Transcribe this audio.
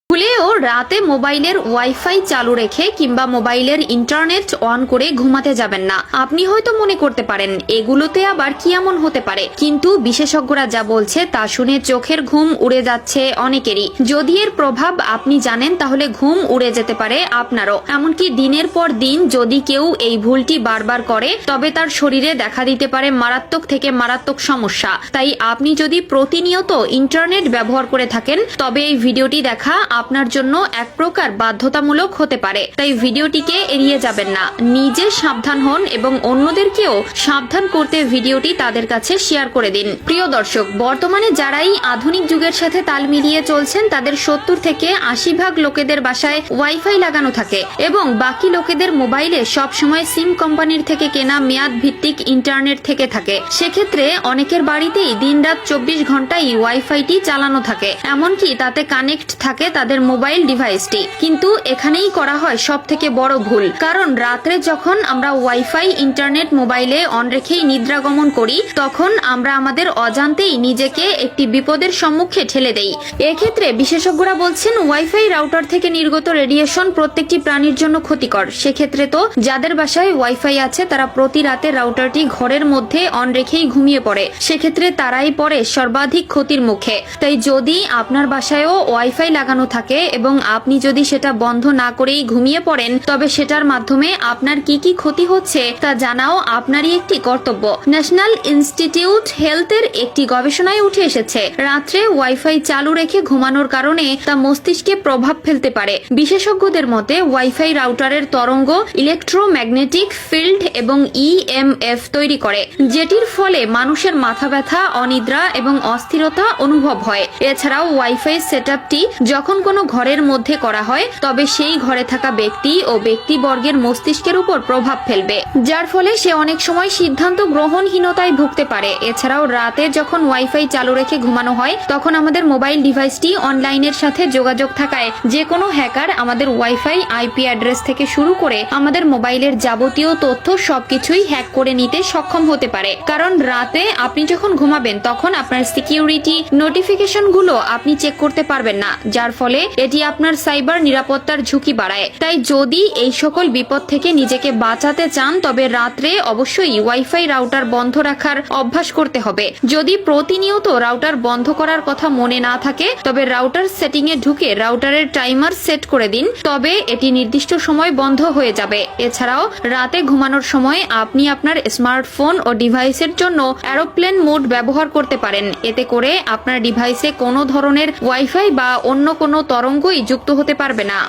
ভুলেও রাতে মোবাইলের ওয়াইফাই চালু রেখে কিংবা মোবাইলের ইন্টারনেট অন করে ঘুমাতে যাবেন না। আপনি হয়তো মনে করতে পারেন এগুলোতে আবার কি এমন হতে পারে, কিন্তু বিশেষজ্ঞরা যা বলছে তা শুনে চোখের ঘুম উড়ে যাচ্ছে অনেকেরই। যদি এর প্রভাব আপনি জানেন তাহলে ঘুম উড়ে যেতে পারে আপনারও। এমনকি দিনের পর দিন যদি কেউ এই ভুলটি বারবার করে তবে তার শরীরে দেখা দিতে পারে মারাত্মক থেকে মারাত্মক সমস্যা। তাই আপনি যদি প্রতিনিয়ত ইন্টারনেট ব্যবহার করে থাকেন তবে এই ভিডিওটি দেখা আপনার জন্য এক প্রকার বাধ্যতামূলক হতে পারে। তাই ভিডিওটিকে এড়িয়ে যাবেন না, নিজে সাবধান হন এবং অন্যদেরকেও সাবধান করতে ভিডিওটি তাদের কাছে শেয়ার করে দিন। প্রিয় দর্শক, বর্তমানে যারাই আধুনিক যুগের সাথে তাল মিলিয়ে চলছেন তাদের 70 থেকে 80% লোকেদের বাসায় ওয়াইফাই লাগানো থাকে এবং বাকি লোকেদের মোবাইলে সবসময় সিম কোম্পানির থেকে কেনা মেয়াদ ভিত্তিক ইন্টারনেট থেকে থাকে। সেক্ষেত্রে অনেকের বাড়িতেই দিনরাত 24 ঘন্টাই ওয়াইফাইটি চালানো থাকে, এমনকি তাতে কানেক্ট থাকে তাদের মোবাইল ডিভাইসটি। কিন্তু এখানেই করা হয় সব থেকে বড় ভুল, কারণ রাত্রে যখন আমরা ওয়াইফাই ইন্টারনেট মোবাইলে অন রেখেই নিদ্রা গমন করি তখন আমরা আমাদের অজান্তেই নিজেকে একটি বিপদের সম্মুখে ঠেলে দেই। এক্ষেত্রে বিশেষজ্ঞরা বলছেন ওয়াইফাই রাউটার থেকে নির্গত রেডিয়েশন প্রত্যেকটি প্রাণীর জন্য ক্ষতিকর। সেক্ষেত্রে তো যাদের বাসায় ওয়াইফাই আছে তারা প্রতি রাতে রাউটারটি ঘরের মধ্যে অন রেখেই ঘুমিয়ে পড়ে, সেক্ষেত্রে তারাই পড়ে সর্বাধিক ক্ষতির মুখে। তাই যদি আপনার বাসায়ও ওয়াইফাই লাগানো থাকে এবং আপনি যদি সেটা বন্ধ না করেই ঘুমিয়ে পড়েন তবে সেটার মাধ্যমে আপনার কি কি ক্ষতি হচ্ছে তা জানাও আপনারই একটি কর্তব্য। ন্যাশনাল ইনস্টিটিউট হেলথের একটি গবেষণায় উঠে এসেছে রাত্রে ওয়াইফাই চালু রেখে ঘুমানোর কারণে তা মস্তিষ্কে প্রভাব ফেলতে পারে। বিশেষজ্ঞদের মতে ওয়াইফাই রাউটারের তরঙ্গ ইলেকট্রোম্যাগনেটিক ফিল্ড এবং ইএমএফ তৈরি করে, যেটির ফলে মানুষের মাথা ব্যথা, অনিদ্রা এবং অস্থিরতা অনুভব হয়। এছাড়াও ওয়াইফাই সেটআপটি যখন কোনো ঘরের মধ্যে করা হয় তবে সেই ঘরে থাকা ব্যক্তি ও ব্যক্তিবর্গের মস্তিষ্কের উপর প্রভাব ফেলবে, যার ফলে সে অনেক সময় সিদ্ধান্ত গ্রহণহীনতায় ভুগতে পারে। এছাড়াও রাতে যখন ওয়াইফাই চালু রেখে ঘুমানো হয় তখন আমাদের মোবাইল ডিভাইসটি অনলাইনের সাথে যোগাযোগ থাকায় যে কোনো হ্যাকার আমাদের ওয়াইফাই আইপি অ্যাড্রেস থেকে শুরু করে আমাদের মোবাইলের যাবতীয় তথ্য সবকিছুই হ্যাক করে নিতে সক্ষম হতে পারে। কারণ রাতে আপনি যখন ঘুমাবেন তখন আপনার সিকিউরিটি নোটিফিকেশন গুলো আপনি চেক করতে পারবেন না, যার ফলে এটি আপনার সাইবার নিরাপত্তার ঝুঁকি বাড়ায়। তাই যদি এই সকল বিপদ থেকে নিজেকে বাঁচাতে চান তবে রাত্রে অবশ্যই ওয়াইফাই রাউটার বন্ধ রাখার অভ্যাস করতে হবে। যদি প্রতিনিয়ত রাউটার বন্ধ করার কথা মনে না থাকে তবে রাউটার সেটিং এ ঢুকে রাউটারের টাইমার সেট করে দিন, তবে এটি নির্দিষ্ট সময় বন্ধ হয়ে যাবে। এছাড়াও রাতে ঘুমানোর সময় আপনি আপনার স্মার্টফোন ও ডিভাইসের জন্য এরোপ্লেন মোড ব্যবহার করতে পারেন। এতে করে আপনার ডিভাইসে কোনো ধরনের ওয়াইফাই বা অন্য কোনো তরঙ্গই যুক্ত হতে পারবে না।